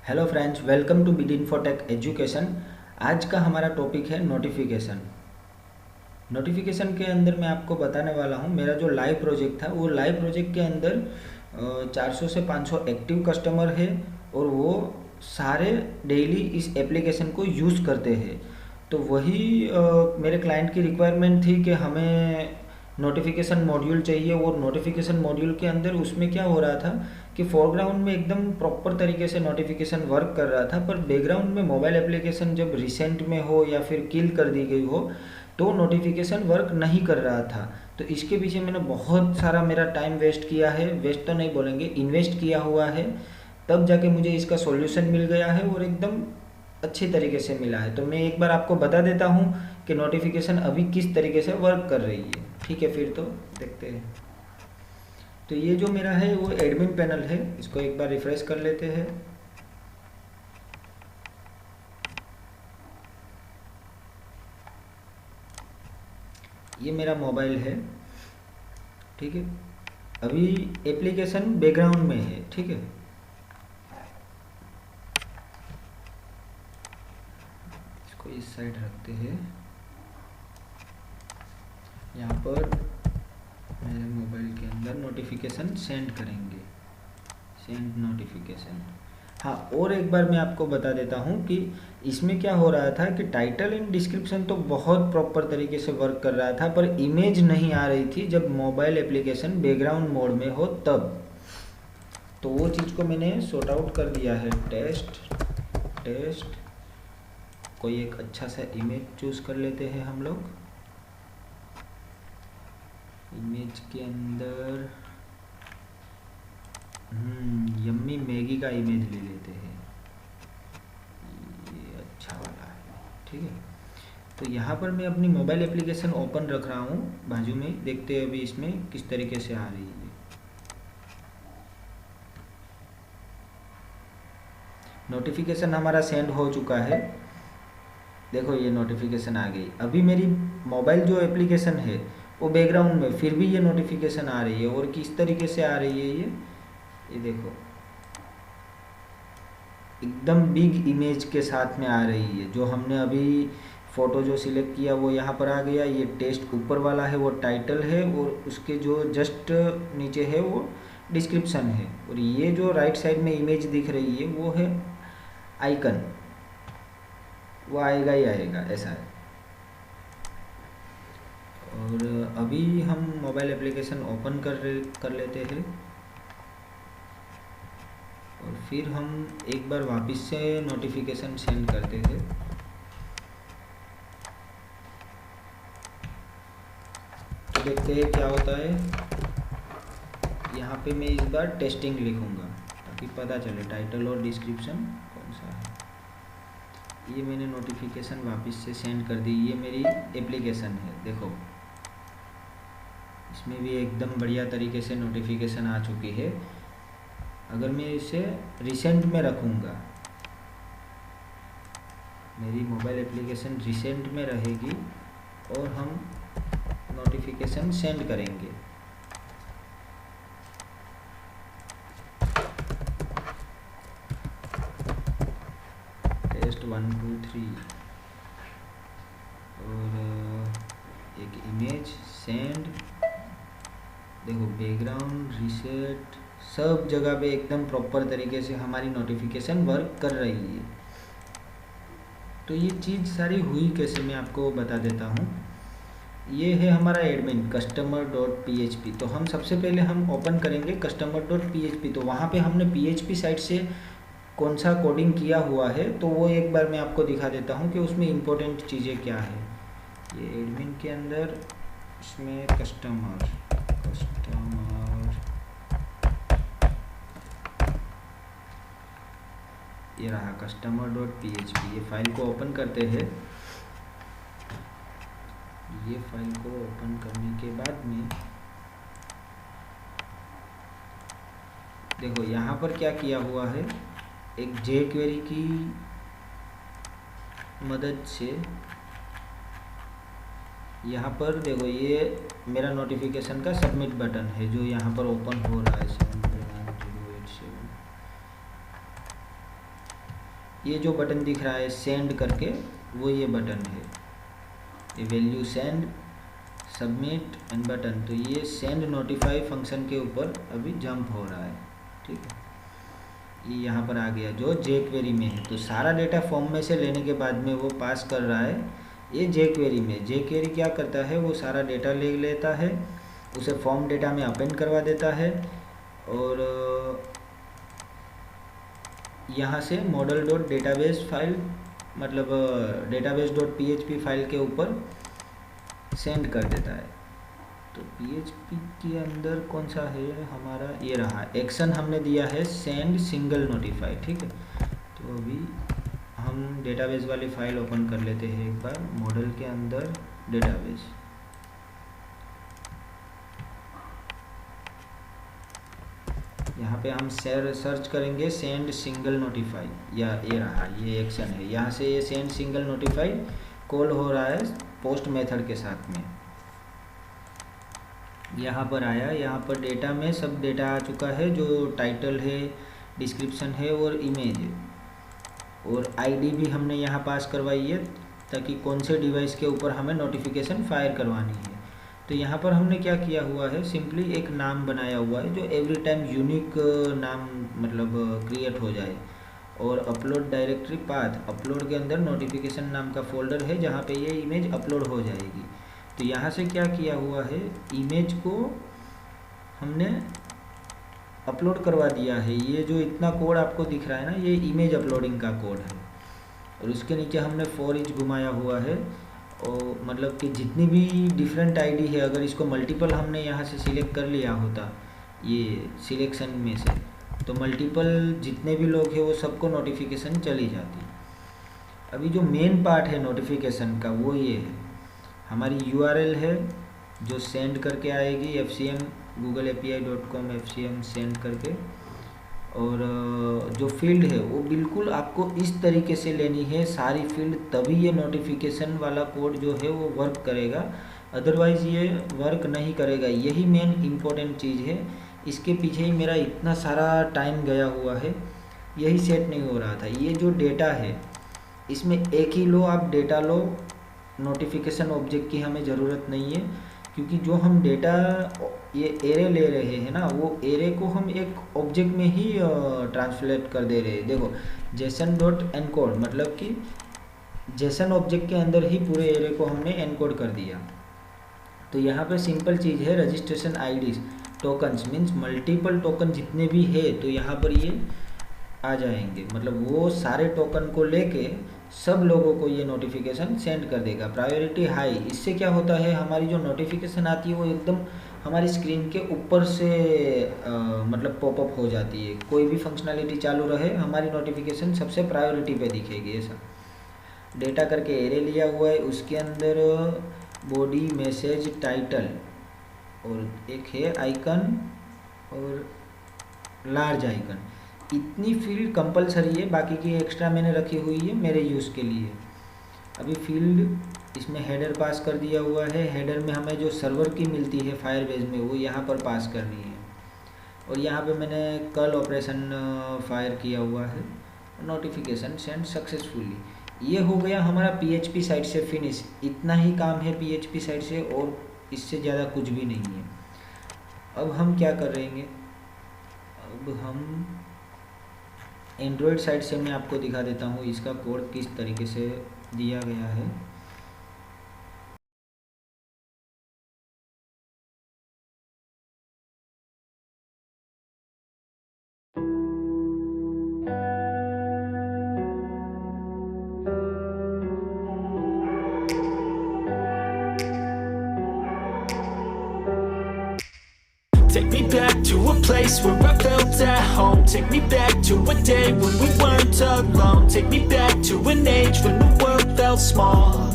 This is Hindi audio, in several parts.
Hello friends, welcome to BD Infotech education. आज का हमारा टॉपिक है नोटिफिकेशन। नोटिफिकेशन के अंदर मैं आपको बताने वाला हूँ, मेरा जो लाइव प्रोजेक्ट था वो लाइव प्रोजेक्ट के अंदर 400 से 500 एक्टिव कस्टमर है और वो सारे डेली इस एप्लीकेशन को यूज़ करते हैं। तो वही मेरे क्लाइंट की रिक्वायरमेंट थी कि हमें नोटिफिकेशन मॉड्यूल चाहिए। और नोटिफिकेशन मॉड्यूल के अंदर उसमें क्या हो रहा था कि फोरग्राउंड में एकदम प्रॉपर तरीके से नोटिफिकेशन वर्क कर रहा था, पर बैकग्राउंड में मोबाइल एप्लीकेशन जब रिसेंट में हो या फिर किल कर दी गई हो तो नोटिफिकेशन वर्क नहीं कर रहा था। तो इसके पीछे मैंने बहुत सारा मेरा टाइम वेस्ट किया है, वेस्ट तो नहीं बोलेंगे, इन्वेस्ट किया हुआ है, तब जाके मुझे इसका सॉल्यूशन मिल गया है और एकदम अच्छी तरीके से मिला है। तो मैं एक बार आपको बता देता हूँ कि नोटिफिकेशन अभी किस तरीके से वर्क कर रही है। ठीक है, फिर तो देखते हैं। तो ये जो मेरा है वो एडमिन पैनल है, इसको एक बार रिफ्रेश कर लेते हैं। ये मेरा मोबाइल है, ठीक है। अभी एप्लीकेशन बैकग्राउंड में है, ठीक है। इसको इस साइड रखते हैं। यहाँ पर मेरे मोबाइल के अंदर नोटिफिकेशन सेंड करेंगे, सेंड नोटिफिकेशन। हाँ, और एक बार मैं आपको बता देता हूँ कि इसमें क्या हो रहा था कि टाइटल एंड डिस्क्रिप्शन तो बहुत प्रॉपर तरीके से वर्क कर रहा था, पर इमेज नहीं आ रही थी जब मोबाइल एप्लीकेशन बैकग्राउंड मोड में हो तब। तो वो चीज़ को मैंने सॉर्ट आउट कर दिया है। टेस्ट टेस्ट कोई एक अच्छा सा इमेज चूज़ कर लेते हैं हम लोग। इमेज के अंदर यम्मी मैगी का इमेज ले लेते हैं, ये अच्छा वाला है, ठीक है। तो यहाँ पर मैं अपनी मोबाइल एप्लीकेशन ओपन रख रहा हूँ बाजू में, देखते हैं अभी इसमें किस तरीके से आ रही है। नोटिफिकेशन हमारा सेंड हो चुका है, देखो ये नोटिफिकेशन आ गई। अभी मेरी मोबाइल जो एप्लीकेशन है वो बैकग्राउंड में, फिर भी ये नोटिफिकेशन आ रही है। और किस तरीके से आ रही है ये देखो, एकदम बिग इमेज के साथ में आ रही है। जो हमने अभी फ़ोटो जो सिलेक्ट किया वो यहाँ पर आ गया। ये टेस्ट ऊपर वाला है वो टाइटल है, और उसके जो जस्ट नीचे है वो डिस्क्रिप्शन है। और ये जो राइट साइड में इमेज दिख रही है वो है आइकन, वो आएगा ही आएगा, ऐसा है। और अभी हम मोबाइल एप्लीकेशन ओपन कर लेते हैं और फिर हम एक बार वापस से नोटिफिकेशन सेंड करते थे। तो देखते हैं क्या होता है। यहाँ पे मैं इस बार टेस्टिंग लिखूँगा ताकि पता चले टाइटल और डिस्क्रिप्शन कौन सा है। ये मैंने नोटिफिकेशन वापस से सेंड कर दी। ये मेरी एप्लीकेशन है, देखो इसमें भी एकदम बढ़िया तरीके से नोटिफिकेशन आ चुकी है। अगर मैं इसे रिसेंट में रखूँगा, मेरी मोबाइल एप्लीकेशन रिसेंट में रहेगी और हम नोटिफिकेशन सेंड करेंगे। टेस्ट 1 2 3 और एक इमेज सेंड। देखो बैकग्राउंड रीसेट सब जगह पे एकदम प्रॉपर तरीके से हमारी नोटिफिकेशन वर्क कर रही है। तो ये चीज़ सारी हुई कैसे, मैं आपको बता देता हूँ। ये है हमारा एडमिन customer.php। तो हम सबसे पहले हम ओपन करेंगे customer.php। तो वहाँ पे हमने php साइट से कौन सा कोडिंग किया हुआ है, तो वो एक बार मैं आपको दिखा देता हूँ कि उसमें इम्पोर्टेंट चीज़ें क्या है। ये एडमिन के अंदर इसमें कस्टमर ये रहा customer.php। ये फाइल को ओपन करते हैं। ये फाइल को ओपन करने के बाद में देखो यहाँ पर क्या किया हुआ है, एक jQuery की मदद से यहाँ पर देखो ये मेरा नोटिफिकेशन का सबमिट बटन है जो यहाँ पर ओपन हो रहा है 70907। ये जो बटन दिख रहा है सेंड करके, वो ये बटन है, ये value send, submit and button. तो ये सेंड नोटिफाई फंक्शन के ऊपर अभी जंप हो रहा है, ठीक है। ये यहाँ पर आ गया जो jQuery में है। तो सारा डेटा फॉर्म में से लेने के बाद में वो पास कर रहा है ये jQuery में। jQuery क्या करता है, वो सारा डेटा ले लेता है, उसे फॉर्म डेटा में अपेंड करवा देता है, और यहाँ से मॉडल डॉट डेटाबेस फाइल, मतलब डेटाबेस डॉट PHP फाइल के ऊपर सेंड कर देता है। तो PHP के अंदर कौन सा है हमारा, ये रहा एक्शन हमने दिया है सेंड सिंगल नोटिफाई, ठीक है। तो अभी हम डेटाबेस वाली फाइल ओपन कर लेते हैं एक बार, मॉडल के अंदर डेटाबेस। यहाँ पे हम सर्च करेंगे सेंड सिंगल नोटिफाई, या ये रहा ये एक्शन है। यहाँ से ये सेंड सिंगल नोटिफाई कॉल हो रहा है पोस्ट मेथड के साथ में। यहाँ पर आया, यहाँ पर डेटा में सब डेटा आ चुका है, जो टाइटल है, डिस्क्रिप्शन है और इमेज है, और आईडी भी हमने यहाँ पास करवाई है ताकि कौन से डिवाइस के ऊपर हमें नोटिफिकेशन फायर करवानी है। तो यहाँ पर हमने क्या किया हुआ है, सिंपली एक नाम बनाया हुआ है जो एवरी टाइम यूनिक नाम मतलब क्रिएट हो जाए, और अपलोड डायरेक्टरी पाथ, अपलोड के अंदर नोटिफिकेशन नाम का फोल्डर है जहाँ पे ये इमेज अपलोड हो जाएगी। तो यहाँ से क्या किया हुआ है, इमेज को हमने अपलोड करवा दिया है। ये जो इतना कोड आपको दिख रहा है ना, ये इमेज अपलोडिंग का कोड है, और उसके नीचे हमने फॉर ईच घुमाया हुआ है, और मतलब कि जितनी भी डिफरेंट आईडी है, अगर इसको मल्टीपल हमने यहाँ से सिलेक्ट कर लिया होता ये सिलेक्शन में से, तो मल्टीपल जितने भी लोग हैं वो सबको नोटिफिकेशन चली जाती। अभी जो मेन पार्ट है नोटिफिकेशन का वो ये है, हमारी URL है जो सेंड करके आएगी FCM googleapi.com FCM सेंड करके, और जो फील्ड है वो बिल्कुल आपको इस तरीके से लेनी है सारी फील्ड, तभी ये नोटिफिकेशन वाला कोड जो है वो वर्क करेगा, अदरवाइज़ ये वर्क नहीं करेगा। यही मेन इम्पोर्टेंट चीज़ है, इसके पीछे ही मेरा इतना सारा टाइम गया हुआ है, यही सेट नहीं हो रहा था। ये जो डेटा है इसमें एक ही लो आप डेटा लो, नोटिफिकेशन ऑब्जेक्ट की हमें ज़रूरत नहीं है, क्योंकि जो हम डेटा ये एरे ले रहे हैं ना, वो एरे को हम एक ऑब्जेक्ट में ही ट्रांसलेट कर दे रहे हैं। देखो जेसन डॉट एनकोड, मतलब कि जेसन ऑब्जेक्ट के अंदर ही पूरे एरे को हमने एनकोड कर दिया। तो यहाँ पे सिंपल चीज़ है, registration IDs tokens means multiple token जितने भी है तो यहाँ पर ये आ जाएंगे, मतलब वो सारे टोकन को लेके सब लोगों को ये नोटिफिकेशन सेंड कर देगा। प्रायोरिटी हाई, इससे क्या होता है, हमारी जो नोटिफिकेशन आती है वो एकदम हमारी स्क्रीन के ऊपर से मतलब पॉपअप हो जाती है। कोई भी फंक्शनैलिटी चालू रहे, हमारी नोटिफिकेशन सबसे प्रायोरिटी पे दिखेगी। ऐसा डेटा करके एरे लिया हुआ है, उसके अंदर बॉडी मैसेज टाइटल और एक है आइकन और लार्ज आइकन, इतनी फील्ड कंपलसरी है, बाकी की एक्स्ट्रा मैंने रखी हुई है मेरे यूज़ के लिए। अभी फील्ड इसमें हेडर पास कर दिया हुआ है, हेडर में हमें जो सर्वर की मिलती है फायरबेस में वो यहाँ पर पास करनी है, और यहाँ पे मैंने कल ऑपरेशन फायर किया हुआ है, नोटिफिकेशन सेंड सक्सेसफुली। ये हो गया हमारा PHP साइट से फिनिश। इतना ही काम है PHP साइट से, और इससे ज़्यादा कुछ भी नहीं है। अब हम क्या करेंगे, अब हम एंड्रॉयड साइट से मैं आपको दिखा देता हूँ इसका कोड किस तरीके से दिया गया है। Take me back to a place where I felt at home. Take me back to a day when we weren't alone. Take me back to an age when the world felt small.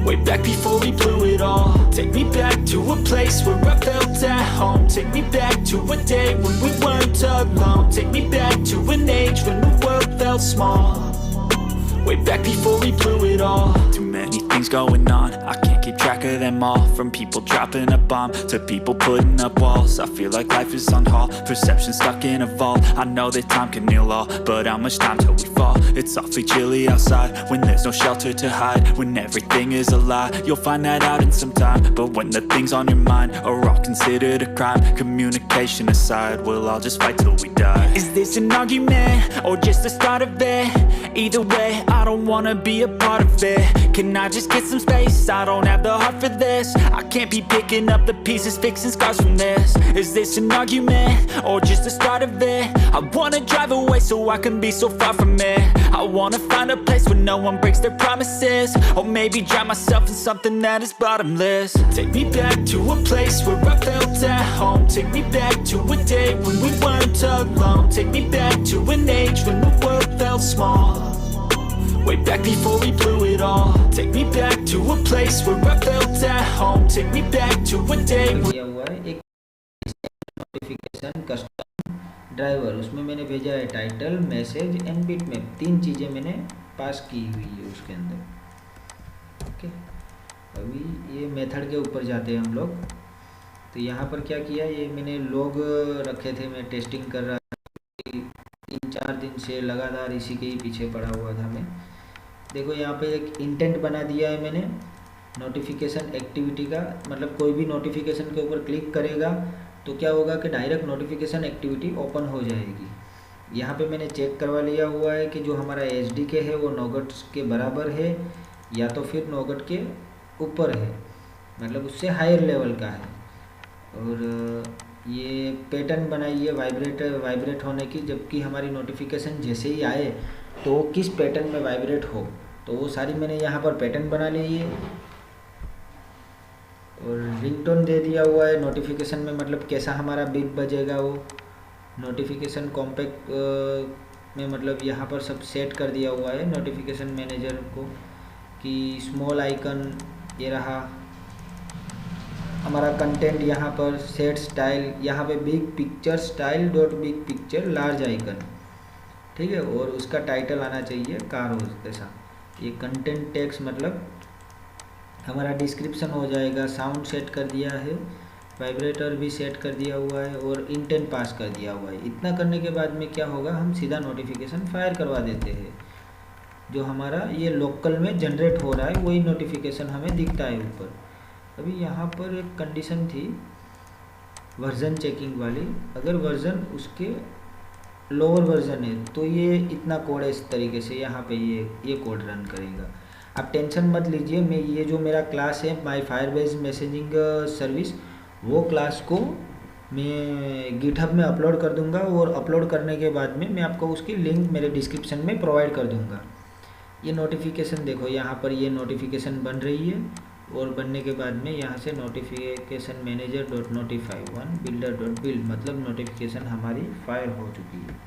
Way back before we blew it all. Take me back to a place where I felt at home. Take me back to a day when we weren't alone. Take me back to an age when the world felt small. Way back before we blew it all. Too many things going on, I can't keep track of them all. From people dropping a bomb to people putting up walls, I feel like life is on hold, perception stuck in a vault. I know that time can heal all, but how much time till we fall? It's awfully chilly outside when there's no shelter to hide. When everything is a lie, you'll find that out in some time. But when the things on your mind are all considered a crime, communication aside, we'll all just fight till we die. Is this an argument or just the start of it? Either way, I don't wanna be a part of it. Can I just get some space? I don't have the heart for this. I can't be picking up the pieces, fixing scars from this. Is this an argument or just the start of it? I wanna drive away so I can be so far from it. I wanna find a place where no one breaks their promises, or maybe drown myself in something that is bottomless. Take me back to a place where I felt at home. Take me back to a day when we weren't alone. Take me back to an age when the world felt small, way back before we blew it all. Take me back to a place where I felt at home. Take me back to a day when... दिया हुआ है एक नोटिफिकेशन कस्टम ड्राइवर, उसमें मैंने भेजा है टाइटल, मैसेज एंड बिटमैप, 3 चीज़ें मैंने पास की हुई है उसके अंदर। ओके, अभी ये मेथड के ऊपर जाते हैं हम लोग। तो यहाँ पर क्या किया, ये मैंने लॉग रखे थे, मैं टेस्टिंग कर रहा था 3-4 दिन से लगातार, इसी के ही पीछे पड़ा हुआ था मैं। देखो यहाँ पे एक इंटेंट बना दिया है मैंने नोटिफिकेशन एक्टिविटी का, मतलब कोई भी नोटिफिकेशन के ऊपर क्लिक करेगा तो क्या होगा कि डायरेक्ट नोटिफिकेशन एक्टिविटी ओपन हो जाएगी। यहाँ पे मैंने चेक करवा लिया हुआ है कि जो हमारा एचडीके है वो नोगट के बराबर है या तो फिर नोगट के ऊपर है, मतलब उससे हायर लेवल का है। और ये पैटर्न बनाई है वाइब्रेट होने की, जबकि हमारी नोटिफिकेशन जैसे ही आए तो वो किस पैटर्न में वाइब्रेट हो, तो वो सारी मैंने यहाँ पर पैटर्न बना ली है। और रिंगटोन दे दिया हुआ है नोटिफिकेशन में, मतलब कैसा हमारा बीप बजेगा वो नोटिफिकेशन कॉम्पैक्ट में, मतलब यहाँ पर सब सेट कर दिया हुआ है नोटिफिकेशन मैनेजर को कि स्मॉल आइकन ये रहा हमारा कंटेंट, यहाँ पर सेट स्टाइल, यहाँ पे big picture style dot big picture large icon, ठीक है। और उसका टाइटल आना चाहिए कार जैसा। ये कंटेंट टेक्स्ट मतलब हमारा डिस्क्रिप्शन हो जाएगा। साउंड सेट कर दिया है, वाइब्रेटर भी सेट कर दिया हुआ है और इंटेंट पास कर दिया हुआ है। इतना करने के बाद में क्या होगा, हम सीधा नोटिफिकेशन फायर करवा देते हैं। जो हमारा ये लोकल में जनरेट हो रहा है वही नोटिफिकेशन हमें दिखता है ऊपर। अभी यहाँ पर एक कंडीशन थी वर्जन चेकिंग वाली, अगर वर्जन उसके लोअर वर्जन है तो ये इतना कोड है इस तरीके से, यहाँ पे ये कोड रन करेगा। आप टेंशन मत लीजिए, मैं ये जो मेरा क्लास है माय फायरबेस मैसेजिंग सर्विस, वो क्लास को मैं गिटहब में अपलोड कर दूंगा और अपलोड करने के बाद में मैं आपको उसकी लिंक मेरे डिस्क्रिप्शन में प्रोवाइड कर दूंगा। ये नोटिफिकेशन देखो, यहाँ पर ये नोटिफिकेशन बन रही है और बनने के बाद में यहाँ से notification manager dot notify one builder dot build, मतलब नोटिफिकेशन हमारी फायर हो चुकी है।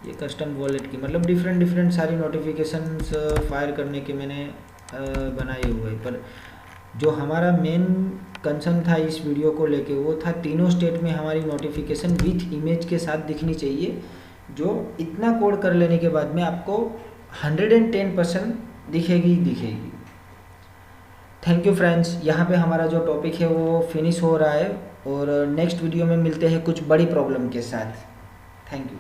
ये कस्टम वॉलेट की मतलब डिफरेंट सारी नोटिफिकेशंस फायर करने के मैंने बनाए हुए, पर जो हमारा मेन कंसर्न था इस वीडियो को लेके वो था तीनों स्टेट में हमारी नोटिफिकेशन विथ इमेज के साथ दिखनी चाहिए। जो इतना कोड कर लेने के बाद में आपको 110% दिखेगी। थैंक यू फ्रेंड्स, यहाँ पे हमारा जो टॉपिक है वो फिनिश हो रहा है और नेक्स्ट वीडियो में मिलते हैं कुछ बड़ी प्रॉब्लम के साथ। Thank you.